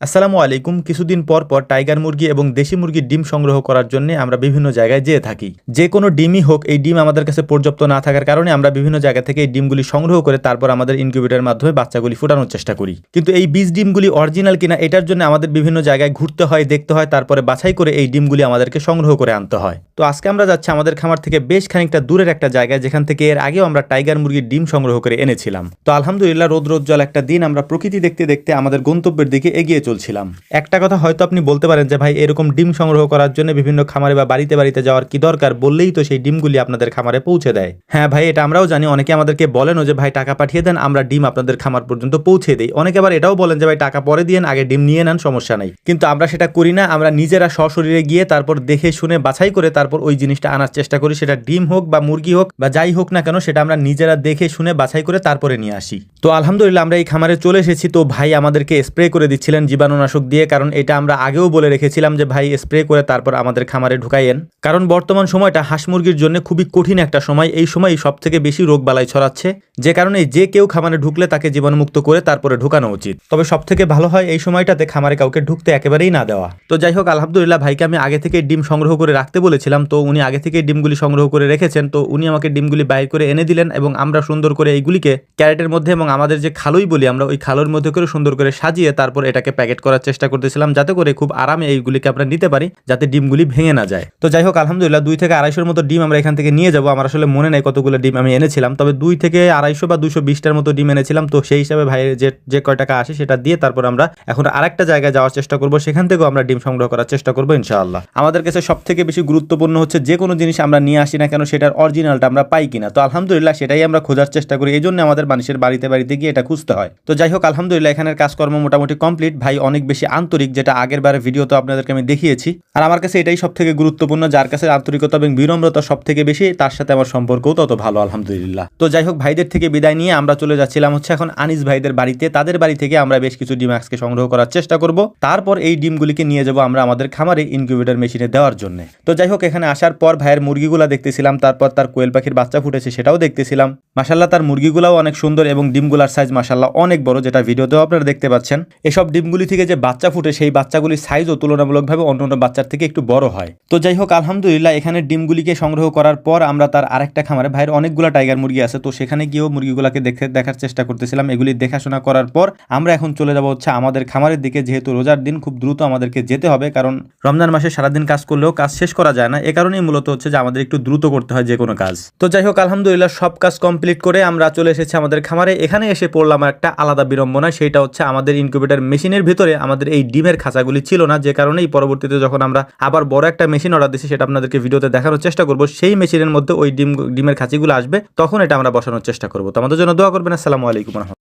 আসসালামু আলাইকুম। কিছুদিন পর পর টাইগার মুরগি এবং দেশি মুরগির ডিম সংগ্রহ করার জন্য আমরা বিভিন্ন জায়গায় যেয়ে থাকি। যে কোনো ডিমই হোক, এই ডিম আমাদের কাছে পর্যাপ্ত না থাকার কারণে আমরা বিভিন্ন জায়গা থেকে এই ডিমগুলি সংগ্রহ করে তারপর আমাদের ইনকিউবেটরের মাধ্যমে বাচ্চাগুলি ফুটানোর চেষ্টা করি। কিন্তু এই বীজ ডিমগুলি অরিজিনাল কিনা এটার জন্য আমাদের বিভিন্ন জায়গায় ঘুরতে হয়, দেখতে হয়, তারপরে বাছাই করে এই ডিমগুলি আমাদেরকে সংগ্রহ করে আনতে হয়। তো আজকে আমরা যাচ্ছি আমাদের খামার থেকে বেশ খানিকটা দূরের একটা জায়গায়, যেখান থেকে এর আগেও আমরা টাইগার মুরগির ডিম সংগ্রহ করে এনেছিলাম। তো আলহামদুলিল্লাহ রৌদ্রোজ্জ্বল একটা দিন আমরা প্রকৃতি দেখতে দেখতে আমাদের গন্তব্যের দিকে এগিয়ে চলছিলাম। একটা কথা হয়তো আপনি বলতে পারেন যে ভাই, এরকম ডিম সংগ্রহ করার জন্য বিভিন্ন খামারে বা বাড়িতে বাড়িতে যাওয়ার কি দরকার, বললেই তো সেই ডিমগুলি আপনাদের খামারে পৌঁছে দেয়। হ্যাঁ ভাই, এটা আমরাও জানি। অনেকে আমাদেরকে বলেনও যে ভাই টাকা পাঠিয়ে দেন, আমরা ডিম আপনাদের খামার পর্যন্ত পৌঁছে দিই। অনেকে আবার এটাও বলেন যে ভাই টাকা পরে দিয়েন, আগে ডিম নিয়ে নেন, সমস্যা নাই। কিন্তু আমরা সেটা করি না। আমরা নিজেরা সশরীরে গিয়ে তারপর দেখে শুনে বাছাই করে তারপর ওই জিনিসটা আনার চেষ্টা করি। সেটা ডিম হোক বা মুরগি হোক বা যাই হোক না কেন, সেটা আমরা নিজেরা দেখে শুনে বাছাই করে তারপরে নিয়ে আসি। তো আলহামদুলিল্লাহ আমরা এই খামারে চলে এসেছি। তো ভাই আমাদেরকে স্প্রে করে দিচ্ছিলেন জীবাণুনাশক দিয়ে, কারণ এটা আমরা আগেও বলে রেখেছিলাম যে ভাই স্প্রে করে তারপর আমাদের খামারে ঢুকাইয়েন। কারণ বর্তমান সময়টা হাঁস মুরগির জন্য খুবই কঠিন একটা সময়। এই সময় সব থেকে বেশি রোগ বালাই ছড়াচ্ছে, যে কারণে যে কেউ খামারে ঢুকলে তাকে জীবাণুমুক্ত করে তারপরে ঢুকানো উচিত। তবে সব থেকে ভালো হয় এই সময়টাতে খামারে কাউকে ঢুকতে একেবারেই না দেওয়া। তো যাই হোক, আলহামদুলিল্লাহ ভাইকে আমি আগে থেকে ডিম সংগ্রহ করে রাখতে বলেছিলাম। তো উনি আগে থেকে ডিমগুলি সংগ্রহ করে রেখেছেন। তো উনি আমাকে ডিমগুলি বাইর করে এনে দিলেন এবং আমরা সুন্দর করে এইগুলিকে ক্যারেটের মধ্যে এবং আমাদের যে খালই বলি আমরা, ওই খালোর মধ্যে করে সুন্দর করে সাজিয়ে তারপর এটাকে প্যাকেট করার চেষ্টা করতেছিলাম, যাতে করে খুব আরামে এইগুলিকে আমরা নিতে পারি, যাতে ডিমগুলি ভেঙে না যায়। তো যাই হোক, আলহামদুলিল্লাহ 2 থেকে 250-এর মতো ডিম আমরা এখান থেকে নিয়ে যাবো। আমার আসলে মনে নেই কতগুলো ডিম আমি এনেছিলাম, তবে 2 থেকে 250 বা 220টার মতো ডিম এনেছিলাম। তো সেই হিসাবে ভাইয়ের যে কয় টাকা আসে সেটা দিয়ে তারপর আমরা এখন আরেকটা জায়গায় যাওয়ার চেষ্টা করবো, সেখান থেকেও আমরা ডিম সংগ্রহ করার চেষ্টা করবো ইনশাআল্লাহ। আমাদের কাছে সব থেকে বেশি গুরুত্বপূর্ণ হচ্ছে যে কোনো জিনিস আমরা নিয়ে আসি না কেন সেটার অরিজিনালটা আমরা পাই কিনা। তো আলহামদুলিল্লাহ সেটাই আমরা খোঁজার চেষ্টা করি। এই জন্য আমাদের মানুষের বাড়িতে বাড়িতে গিয়ে এটা খুঁজতে হয়। তো যাই হোক, আলহামদুলিল্লাহ এখানের কাজকর্ম মোটামুটি কমপ্লিট। ভাই অনেক বেশি আন্তরিক, যেটা আগের বারে ভিডিওতে আপনাদেরকে আমি দেখিয়েছি। আর আমার কাছে এটাই সব থেকে গুরুত্বপূর্ণ, যার কাছে আন্তরিকতা এবং বিনম্রতা সব থেকে বেশি, তার সাথে আমার সম্পর্কও তত ভালো আলহামদুলিল্লাহ। তো যাই হোক, ভাইদের থেকে বিদায় নিয়ে আমরা চলে যাচ্ছিলাম হচ্ছে এখন আনিস ভাইদের বাড়িতে। তাদের বাড়ি থেকে আমরা বেশ কিছু ডিম আজকে সংগ্রহ করার চেষ্টা করব। তারপর এই ডিমগুলিকে নিয়ে যাব আমরা আমাদের খামারে ইনকিউবেটর মেশিনে দেওয়ার জন্য। তো যাই হোক, এখানে আসার পর ভাইয়ের মুরগিগুলা দেখতেছিলাম, তারপর তার কোয়েল পাখির বাচ্চা ফুটেছে সেটাও দেখতেছিলাম। মাশাআল্লাহ তার মুরগিগুলাও অনেক সুন্দর এবং ডিমগুলার সাইজ মাশাআল্লাহ অনেক বড়, যেটা ভিডিওতেও আপনারা দেখতে পাচ্ছেন। এসব ডিমগুলি থেকে যে বাচ্চা ফুটে সেই বাচ্চাগুলির সাইজও তুলনামূলকভাবে অন্যান্য বাচ্চার থেকে একটু বড় হয়। তো যাই হোক, আলহামদুলিল্লাহ এখানে ডিমগুলিকে সংগ্রহ করার পর আমরা তার আরেকটা খামারে, ভাইয়ের অনেকগুলো টাইগার মুরগি আছে, তো সেখানে গিয়েও মুরগিগুলোকে দেখার চেষ্টা করতেছিলাম। এগুলি দেখাশোনা করার পর আমরা এখন চলে যাব হচ্ছে আমাদের খামারের দিকে। যেহেতু রোজার দিন, খুব দ্রুত আমাদেরকে যেতে হবে, কারণ রমজান মাসে সারাদিন কাজ করলেও কাজ শেষ করা যায় না। এ কারণেই মূলত হচ্ছে যে আমাদের একটু দ্রুত করতে হয় যে কোনো কাজ। তো যাই হোক, আলহামদুলিল্লাহ সব কাজ কমপ্লিট করে আমরা চলে এসেছি আমাদের খামারে। এখানে এসে পড়লাম একটা আলাদা বিড়ম্বনা, সেটা হচ্ছে আমাদের ইনকিউবেটর মেশিনের ভিতরে আমাদের এই ডিমের খাঁচাগুলি ছিল না, যে কারণেই পরবর্তীতে যখন আমরা আবার বড় একটা মেশিন অর্ডার দিচ্ছি, সেটা আপনাদেরকে ভিডিওতে দেখানোর চেষ্টা করব। সেই মেশিনের মধ্যে ওই ডিমের খাঁচিগুলো আসবে, তখন এটা আমরা বসানোর চেষ্টা করব। তো আমাদের জন্য দোয়া করবেন। আসসালামু আলাইকুম।